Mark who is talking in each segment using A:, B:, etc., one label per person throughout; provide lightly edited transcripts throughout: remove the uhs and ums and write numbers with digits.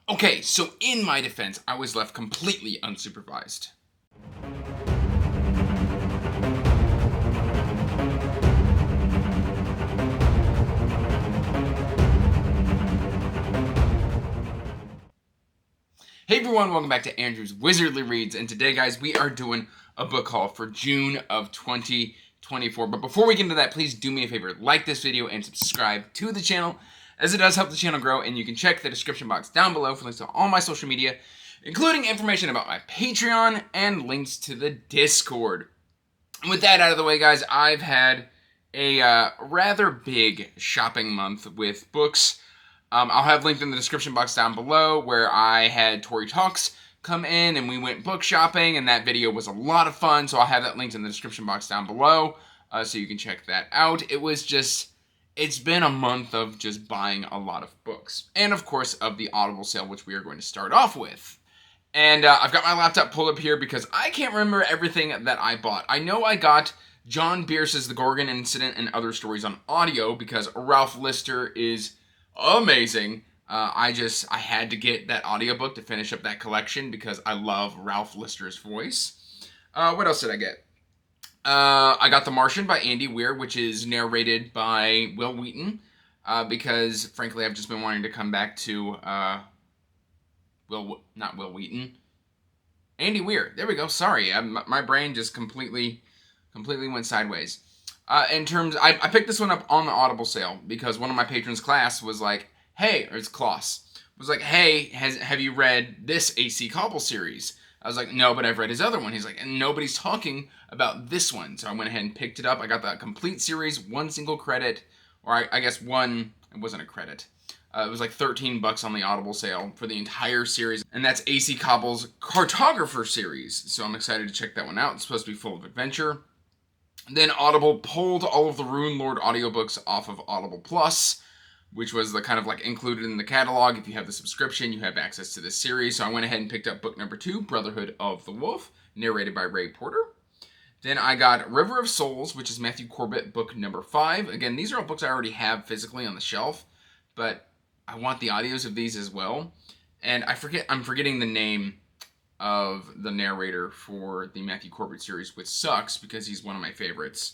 A: Okay, so in my defense, I was left completely unsupervised. Hey everyone, welcome back to Andrew's Wizardly Reads, and today, guys, we are doing a book haul for June of 2024. But before we get into that, please do me a favor, like this video and subscribe to the channel, as it does help the channel grow, and you can check the description box down below for links to all my social media, including information about my Patreon and links to the Discord. And with that out of the way, guys, I've had a rather big shopping month with books. I'll have linked in the description box down below where I had Tori Talks come in and we went book shopping, and that video was a lot of fun, so I'll have that linked in the description box down below so you can check that out. It's been a month of just buying a lot of books, and of course of the Audible sale, which we are going to start off with. And I've got my laptop pulled up here because I can't remember everything that I bought. I know I got John Bierce's The Gorgon Incident and Other Stories on audio because Ralph Lister is amazing. I had to get that audiobook to finish up that collection because I love Ralph Lister's voice. What else did I get? I got The Martian by Andy Weir, which is narrated by Will Wheaton, because frankly I've just been wanting to come back to not Will Wheaton, Andy Weir. There we go. Sorry, my brain just completely went sideways. I picked this one up on the Audible sale because one of my patrons' class was like, hey, or it's Klaus, was like, hey, have you read this A.C. Cobble series? I was like, no, but I've read his other one. He's like, and nobody's talking about this one. So I went ahead and picked it up. I got the complete series, one single credit, or I guess one, it wasn't a credit. It was like $13 on the Audible sale for the entire series, and that's A.C. Cobble's Cartographer series. So I'm excited to check that one out. It's supposed to be full of adventure. Then Audible pulled all of the Rune Lord audiobooks off of Audible Plus, which was the kind of like included in the catalog. If you have the subscription, you have access to this series. So I went ahead and picked up book number 2, Brotherhood of the Wolf, narrated by Ray Porter. Then I got River of Souls, which is Matthew Corbett, book number 5. Again, these are all books I already have physically on the shelf, but I want the audios of these as well. And I'm forgetting the name of the narrator for the Matthew Corbett series, which sucks because he's one of my favorites.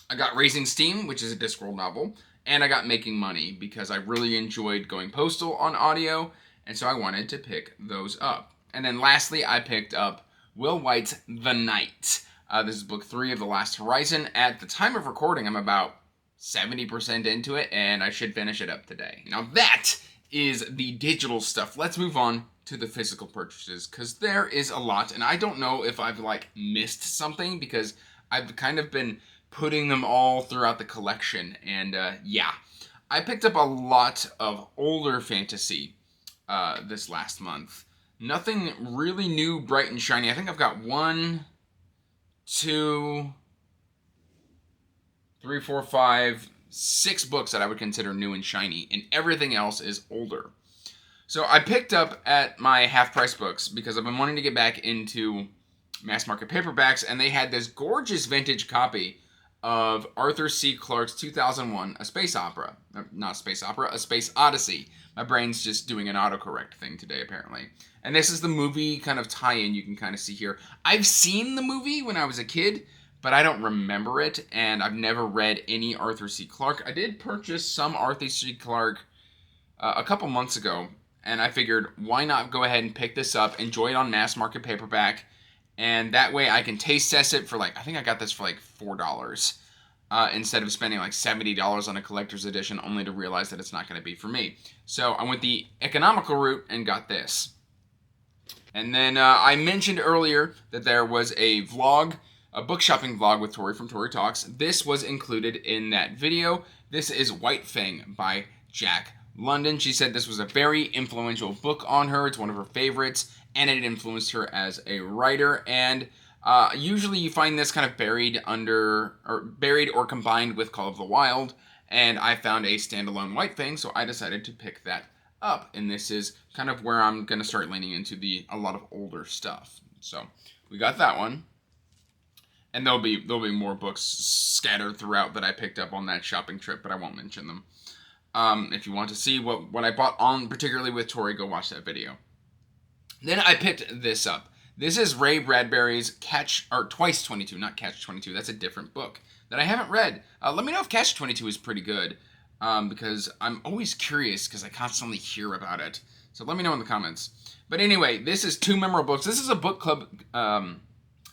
A: I got Raising Steam, which is a Discworld novel, and I got Making Money because I really enjoyed going postal on audio, and so I wanted to pick those up. And then lastly, I picked up Will White's The Night. This is book 3 of The Last Horizon. At the time of recording, I'm about 70% into it, and I should finish it up today. Now that is the digital stuff. Let's move on to the physical purchases, because there is a lot, and I don't know if I've missed something because I've kind of been putting them all throughout the collection, and yeah. I picked up a lot of older fantasy this last month. Nothing really new, bright, and shiny. I think I've got 1, 2, 3, 4, 5, 6 books that I would consider new and shiny, and everything else is older. So I picked up at my half-price books because I've been wanting to get back into mass market paperbacks, and they had this gorgeous vintage copy of Arthur C. Clarke's 2001 A Space Opera. Not a Space Opera, A Space Odyssey. My brain's just doing an autocorrect thing today, apparently. And this is the movie kind of tie-in you can kind of see here. I've seen the movie when I was a kid, but I don't remember it, and I've never read any Arthur C. Clarke. I did purchase some Arthur C. Clarke a couple months ago, and I figured, why not go ahead and pick this up, enjoy it on mass market paperback, and that way I can taste test it for I think I got this for $4, instead of spending $70 on a collector's edition, only to realize that it's not going to be for me. So I went the economical route and got this. And then I mentioned earlier that there was a vlog, a book shopping vlog with Tori from Tori Talks. This was included in that video. This is White Fang by Jack London. She said this was a very influential book on her. It's one of her favorites, and it influenced her as a writer. And usually you find this kind of buried or combined with Call of the Wild, and I found a standalone White Fang, so I decided to pick that up. And this is kind of where I'm going to start leaning into a lot of older stuff. So we got that one. And there'll be more books scattered throughout that I picked up on that shopping trip, but I won't mention them. If you want to see what I bought on, particularly with Tori, go watch that video. Then I picked this up. This is Ray Bradbury's Twice 22, not Catch 22. That's a different book that I haven't read. Let me know if Catch 22 is pretty good, because I'm always curious because I constantly hear about it. So let me know in the comments. But anyway, this is two memorable books. This is a book club.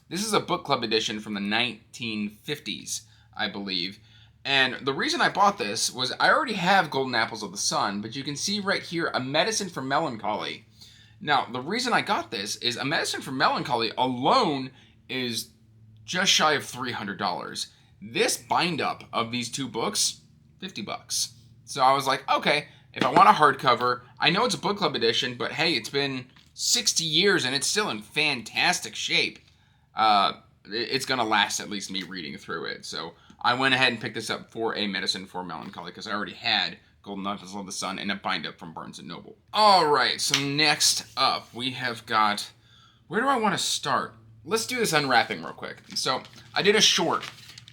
A: This is a book club edition from the 1950s, I believe. And the reason I bought this was I already have Golden Apples of the Sun, but you can see right here, A Medicine for Melancholy. Now, the reason I got this is A Medicine for Melancholy alone is just shy of $300. This bind-up of these two books, $50. So I was like, okay, if I want a hardcover, I know it's a book club edition, but hey, it's been 60 years and it's still in fantastic shape. It's going to last at least me reading through it. So I went ahead and picked this up for A Medicine for Melancholy because I already had Golden Apples of the Sun and a bind-up from Barnes & Noble. All right, so next up we have got, where do I want to start? Let's do this unwrapping real quick. So I did a short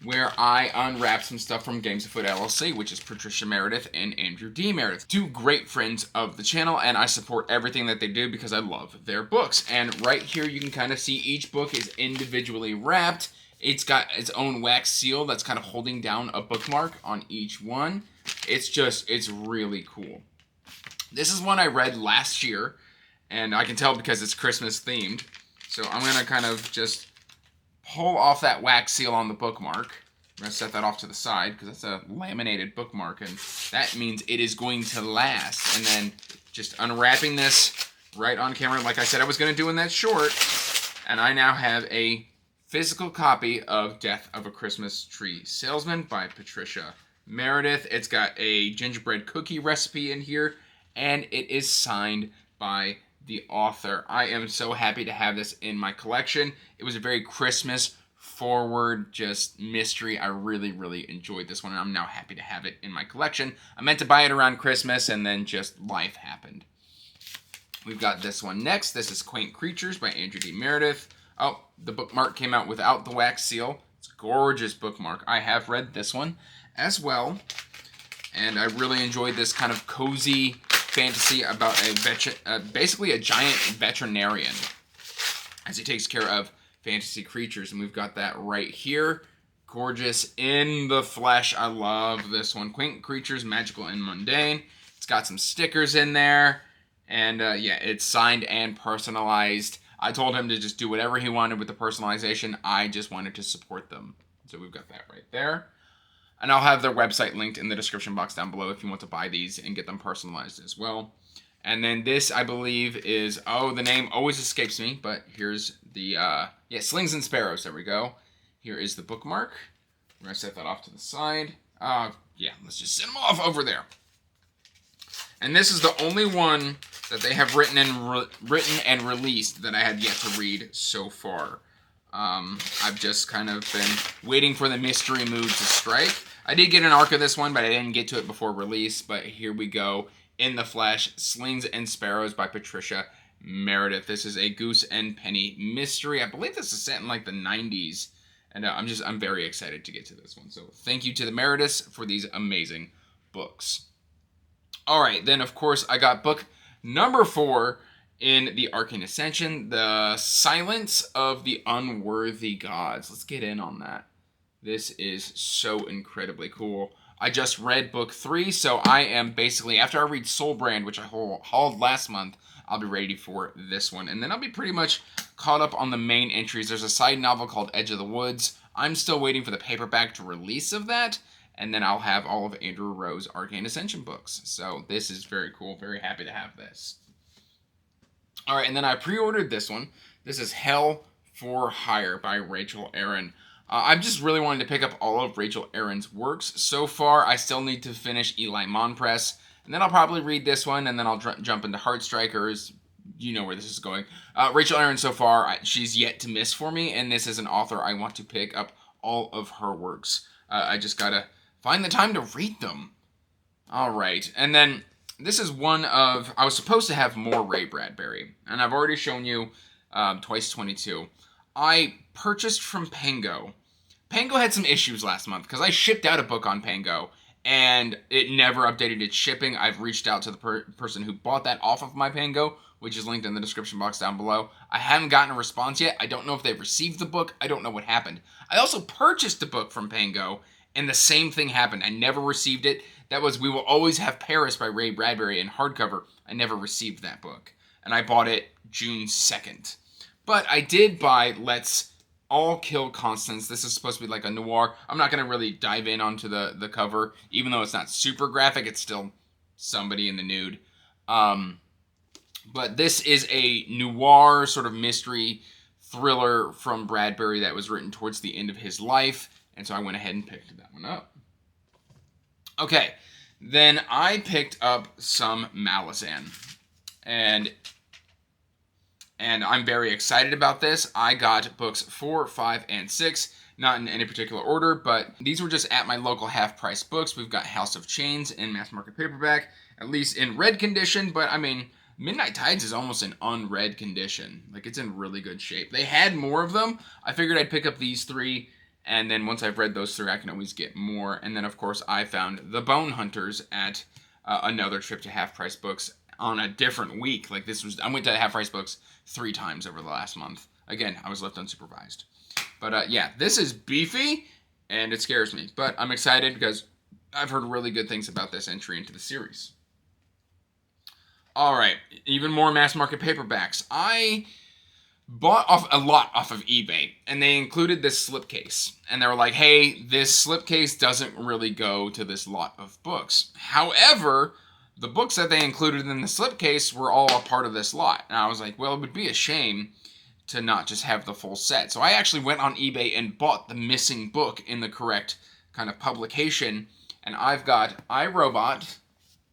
A: where I unwrapped some stuff from Gameafoot LLC, which is Patricia Meredith and Andrew D. Meredith. Two great friends of the channel, and I support everything that they do because I love their books. And right here you can kind of see each book is individually wrapped. It's got its own wax seal that's kind of holding down a bookmark on each one. It's really cool. This is one I read last year, and I can tell because it's Christmas themed. So I'm going to kind of just pull off that wax seal on the bookmark. I'm going to set that off to the side because that's a laminated bookmark, and that means it is going to last. And then just unwrapping this right on camera like I said I was going to do in that short, and I now have a physical copy of Death of a Christmas Tree Salesman by Patricia Meredith. It's got a gingerbread cookie recipe in here, and it is signed by the author. I am so happy to have this in my collection. It was a very Christmas forward just mystery. I really, really enjoyed this one, and I'm now happy to have it in my collection. I meant to buy it around Christmas, and then just life happened. We've got this one next. This is Quaint Creatures by Andrew D. Meredith. Oh, the bookmark came out without the wax seal. It's a gorgeous bookmark. I have read this one as well, and I really enjoyed this kind of cozy fantasy about basically a giant veterinarian as he takes care of fantasy creatures, and we've got that right here. Gorgeous in the flesh. I love this one. Quaint Creatures, Magical and Mundane. It's got some stickers in there, and yeah, it's signed and personalized. I told him to just do whatever he wanted with the personalization. I just wanted to support them. So we've got that right there. And I'll have their website linked in the description box down below if you want to buy these and get them personalized as well. And then this, I believe, is, the name always escapes me, but here's the, Slings and Sparrows. There we go. Here is the bookmark. We're going to set that off to the side. Let's just set them off over there. And this is the only one that they have written and released that I had yet to read so far. I've just kind of been waiting for the mystery mood to strike. I did get an arc of this one, but I didn't get to it before release. But here we go. In the Flesh, Slings and Sparrows by Patricia Meredith. This is a Goose and Penny mystery. I believe this is set in like the 90s. And I'm very excited to get to this one. So thank you to the Merediths for these amazing books. All right, then of course I got book number 4 in the Arcane Ascension, The Silence of the Unworthy Gods. Let's get in on that. This is so incredibly cool. I just read book 3, so I am basically, after I read Soul Brand, which I hauled last month, I'll be ready for this one. And then I'll be pretty much caught up on the main entries. There's a side novel called Edge of the Woods. I'm still waiting for the paperback to release of that. And then I'll have all of Andrew Rowe's Arcane Ascension books. So this is very cool. Very happy to have this. All right, and then I pre-ordered this one. This is Hell for Hire by Rachel Aaron. I've just really wanted to pick up all of Rachel Aaron's works. So far, I still need to finish Eli Monpress. And then I'll probably read this one, and then I'll jump into Heartstrikers. You know where this is going. Rachel Aaron, so far, she's yet to miss for me. And this is an author I want to pick up all of her works. I just gotta find the time to read them. All right. And then this is one of, I was supposed to have more Ray Bradbury. And I've already shown you Twice 22. I purchased from Pango. Pango had some issues last month because I shipped out a book on Pango. and it never updated its shipping. I've reached out to the person who bought that off of my Pango, which is linked in the description box down below. I haven't gotten a response yet. I don't know if they've received the book. I don't know what happened. I also purchased a book from Pango, and the same thing happened. I never received it. That was We Will Always Have Paris by Ray Bradbury in hardcover. I never received that book, and I bought it June 2nd. But I did buy Let's All Kill Constance. This is supposed to be like a noir. I'm not going to really dive in onto the cover. Even though it's not super graphic, it's still somebody in the nude. But this is a noir sort of mystery thriller from Bradbury that was written towards the end of his life. And so I went ahead and picked that one up. Okay, then I picked up some Malazan. And I'm very excited about this. I got books 4, 5, and 6, not in any particular order, but these were just at my local half-price books. We've got House of Chains in mass market paperback, at least in red condition, but I mean, Midnight Tides is almost in unread condition. Like, it's in really good shape. They had more of them. I figured I'd pick up these 3, and then once I've read those 3, I can always get more. And then, of course, I found The Bone Hunters at another trip to half-price books on a different week. Like, I went to half-price books 3 times over the last month. Again, I was left unsupervised. But yeah, this is beefy, and it scares me. But I'm excited because I've heard really good things about this entry into the series. All right, even more mass market paperbacks. I bought a lot off of eBay, and they included this slipcase. And they were like, hey, this slipcase doesn't really go to this lot of books. However, the books that they included in the slipcase were all a part of this lot. And I was like, well, it would be a shame to not just have the full set. So I actually went on eBay and bought the missing book in the correct kind of publication. And I've got iRobot,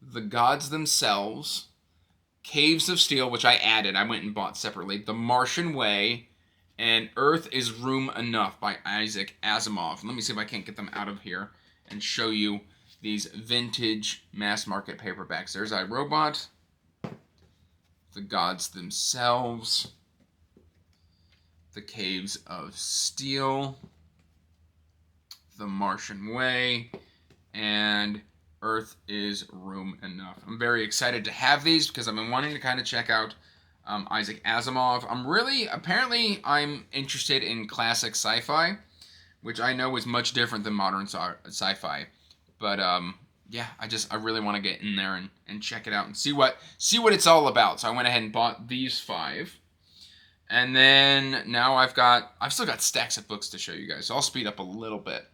A: The Gods Themselves, Caves of Steel, which I added. I went and bought separately. The Martian Way, and Earth is Room Enough by Isaac Asimov. Let me see if I can't get them out of here and show you these vintage mass market paperbacks. There's iRobot, The Gods Themselves, The Caves of Steel, The Martian Way, and Earth is Room Enough. I'm very excited to have these because I've been wanting to kind of check out Isaac Asimov. Apparently I'm interested in classic sci-fi, which I know is much different than modern sci-fi. But yeah, I really want to get in there and check it out and see what it's all about. So I went ahead and bought these 5. And then now I've still got stacks of books to show you guys. So I'll speed up a little bit.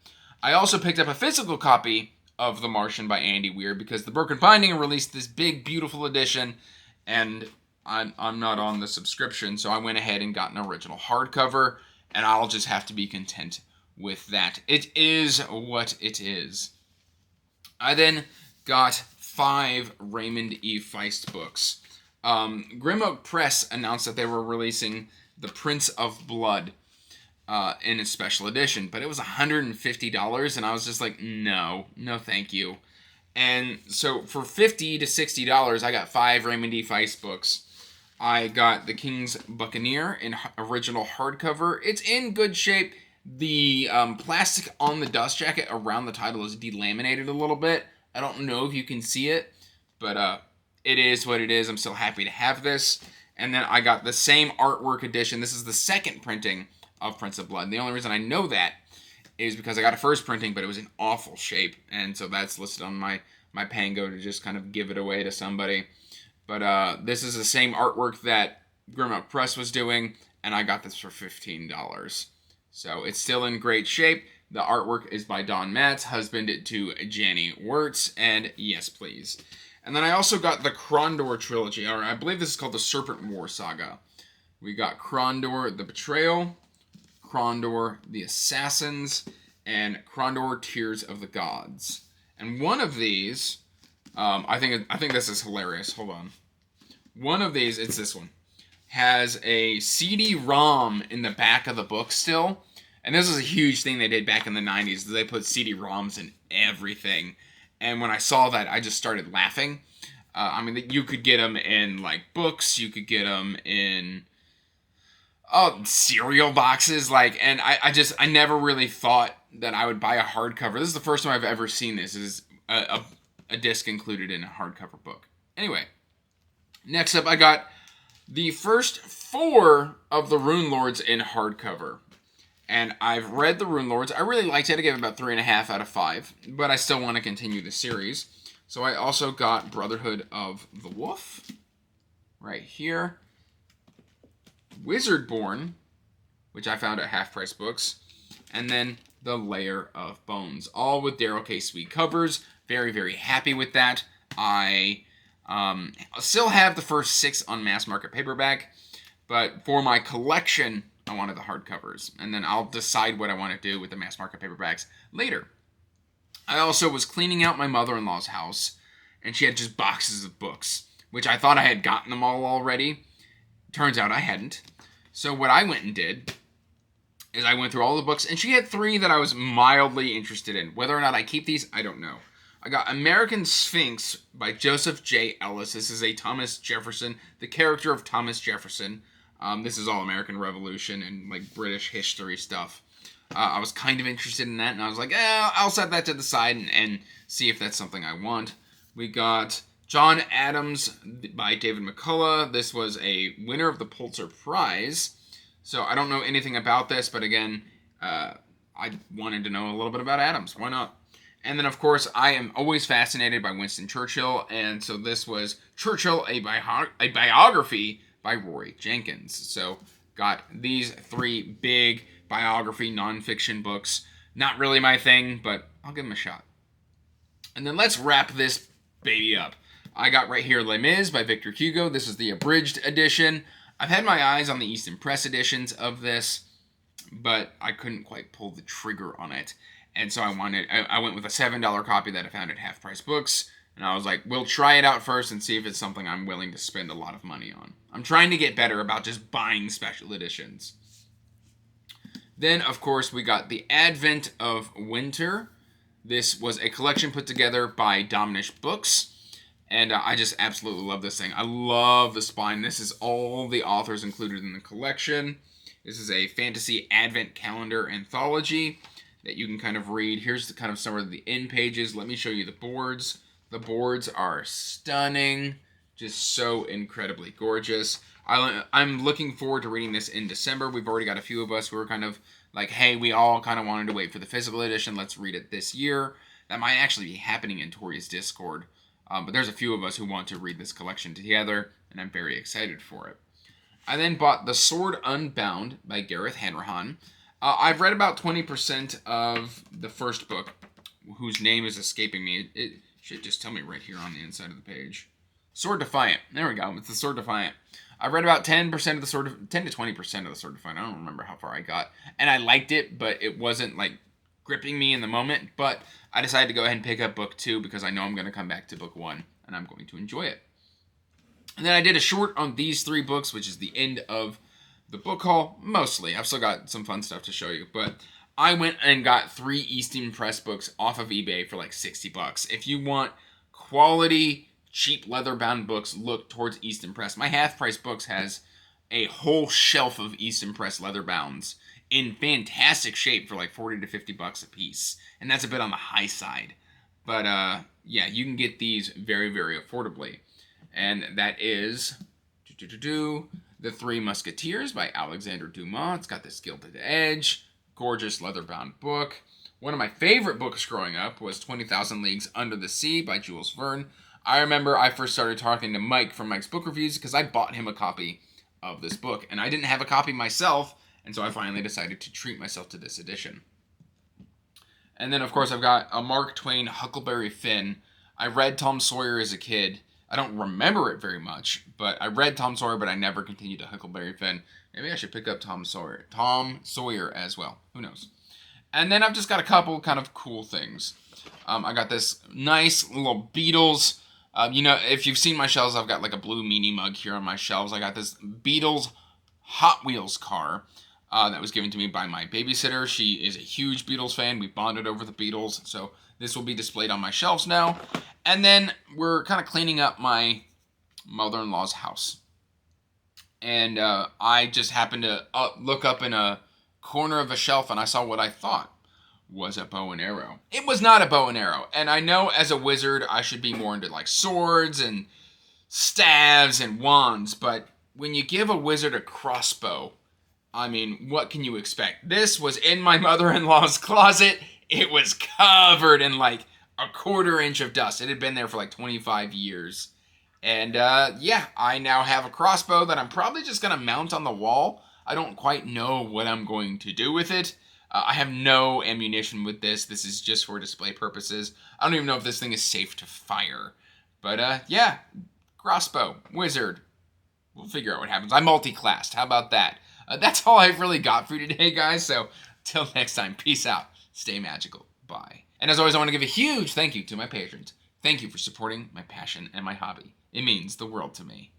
A: I also picked up a physical copy of The Martian by Andy Weir because the Broken Binding released this big, beautiful edition, and I'm not on the subscription, so I went ahead and got an original hardcover, and I'll just have to be content with that. It is what it is. I then got 5 Raymond E. Feist books. Gameafoot Press announced that they were releasing The Prince of Blood in a special edition, but it was $150, and I was just like, no thank you. And so for $50 to $60, I got 5 Raymond E. Feist books. I got The King's Buccaneer in original hardcover. It's in good shape. The plastic on the dust jacket around the title is delaminated a little bit. I don't know if you can see it, but it is what it is. I'm still happy to have this. And then I got the same artwork edition. This is the second printing of Prince of Blood. And the only reason I know that is because I got a first printing, but it was in awful shape. And so that's listed on my Pango to just kind of give it away to somebody. But this is the same artwork that Gameafoot Press was doing, and I got this for $15. So it's still in great shape. The artwork is by Don Matz, husband to Janny Wirtz, and yes, please. And then I also got the Krondor trilogy, or I believe this is called the Serpent War Saga. We got Krondor the Betrayal, Krondor the Assassins, and Krondor Tears of the Gods. And one of these, I think this is hilarious. Hold on. One of these, it's this one, has a CD-ROM in the back of the book still. And this was a huge thing they did back in the 90s. They put CD-ROMs in everything. And when I saw that, I just started laughing. I mean, you could get them in, like, books. You could get them in cereal boxes. Like, and I never really thought that I would buy a hardcover. This is the first time I've ever seen this. a disc included in a hardcover book. Anyway, next up I got the first 4 of the Rune Lords in hardcover. And I've read the Rune Lords. I really liked it. I gave it about 3.5 out of 5. But I still want to continue the series. So I also got Brotherhood of the Wolf. Right here. Wizardborn, which I found at Half Price Books. And then The Layer of Bones. All with Darryl K. Sweet covers. Very, very happy with that. I still have the first 6 on mass market paperback. But for my collection, I wanted the hardcovers. And then I'll decide what I want to do with the mass market paperbacks later. I also was cleaning out my mother-in-law's house. And she had just boxes of books. Which I thought I had gotten them all already. Turns out I hadn't. So what I went and did is I went through all the books. And she had 3 that I was mildly interested in. Whether or not I keep these, I don't know. I got American Sphinx by Joseph J. Ellis. This is a Thomas Jefferson, the character of Thomas Jefferson. This is all American Revolution and like British history stuff. I was kind of interested in that, and I was like, I'll set that to the side and see if that's something I want. We got John Adams by David McCullough. This was a winner of the Pulitzer Prize. So I don't know anything about this, but again, I wanted to know a little bit about Adams. Why not? And then, of course, I am always fascinated by Winston Churchill, and so this was Churchill, a biography by Rory Jenkins. So, got these 3 big biography nonfiction books. Not really my thing, but I'll give them a shot. And then let's wrap this baby up. I got right here Les Mis by Victor Hugo. This is the abridged edition. I've had my eyes on the Easton Press editions of this, but I couldn't quite pull the trigger on it. And so I went with a $7 copy that I found at Half Price Books. And I was like, we'll try it out first and see if it's something I'm willing to spend a lot of money on. I'm trying to get better about just buying special editions. Then, of course, we got The Advent of Winter. This was a collection put together by Dominish Books. And I just absolutely love this thing. I love the spine. This is all the authors included in the collection. This is a fantasy advent calendar anthology that you can kind of read. Here's kind of some of the end pages. Let me show you the boards. The boards are stunning. Just so incredibly gorgeous. I'm looking forward to reading this in December. We've already got a few of us who are kind of like, hey, we all kind of wanted to wait for the physical edition. Let's read it this year. That might actually be happening in Tori's Discord. But there's a few of us who want to read this collection together, and I'm very excited for it. I then bought The Sword Unbound by Gareth Hanrahan. I've read about 20% of the first book, whose name is escaping me. It should just tell me right here on the inside of the page. Sword Defiant. There we go. It's The Sword Defiant. I've read about 10% of the 10 to 20% of the Sword Defiant. I don't remember how far I got. And I liked it, but it wasn't like gripping me in the moment. But I decided to go ahead and pick up book 2 because I know I'm going to come back to book 1 and I'm going to enjoy it. And then I did a short on these 3 books, which is the end of the book haul, mostly. I've still got some fun stuff to show you, but I went and got 3 Easton Press books off of eBay for like $60. If you want quality, cheap leather-bound books, look towards Easton Press. My Half Price Books has a whole shelf of Easton Press leather-bounds in fantastic shape for like $40 to $50 a piece, and that's a bit on the high side. But yeah, you can get these very, very affordably, and that is The Three Musketeers by Alexander Dumas. It's got this gilded edge, gorgeous leather-bound book. One of my favorite books growing up was 20,000 Leagues Under the Sea by Jules Verne. I remember I first started talking to Mike from Mike's Book Reviews because I bought him a copy of this book, and I didn't have a copy myself, and so I finally decided to treat myself to this edition. And then, of course, I've got a Mark Twain Huckleberry Finn. I read Tom Sawyer as a kid. I don't remember it very much, but I read Tom Sawyer, but I never continued to Huckleberry Finn. Maybe I should pick up Tom Sawyer as well. Who knows? And then I've just got a couple kind of cool things. I got this nice little Beatles. If you've seen my shelves, I've got like a blue meanie mug here on my shelves. I got this Beatles Hot Wheels car that was given to me by my babysitter. She is a huge Beatles fan. We bonded over the Beatles, so this will be displayed on my shelves now. And then we're kind of cleaning up my mother-in-law's house. And I just happened to look up in a corner of a shelf, and I saw what I thought was a bow and arrow. It was not a bow and arrow. And I know as a wizard, I should be more into like swords and staves and wands. But when you give a wizard a crossbow, I mean, what can you expect? This was in my mother-in-law's closet. It was covered in like a 1/4 inch of dust. It had been there for like 25 years. And yeah, I now have a crossbow that I'm probably just going to mount on the wall. I don't quite know what I'm going to do with it. I have no ammunition with this. This is just for display purposes. I don't even know if this thing is safe to fire. But yeah, crossbow, wizard. We'll figure out what happens. I'm multi-classed. How about that? That's all I've really got for you today, guys. So till next time, peace out. Stay magical. Bye. And as always, I want to give a huge thank you to my patrons. Thank you for supporting my passion and my hobby. It means the world to me.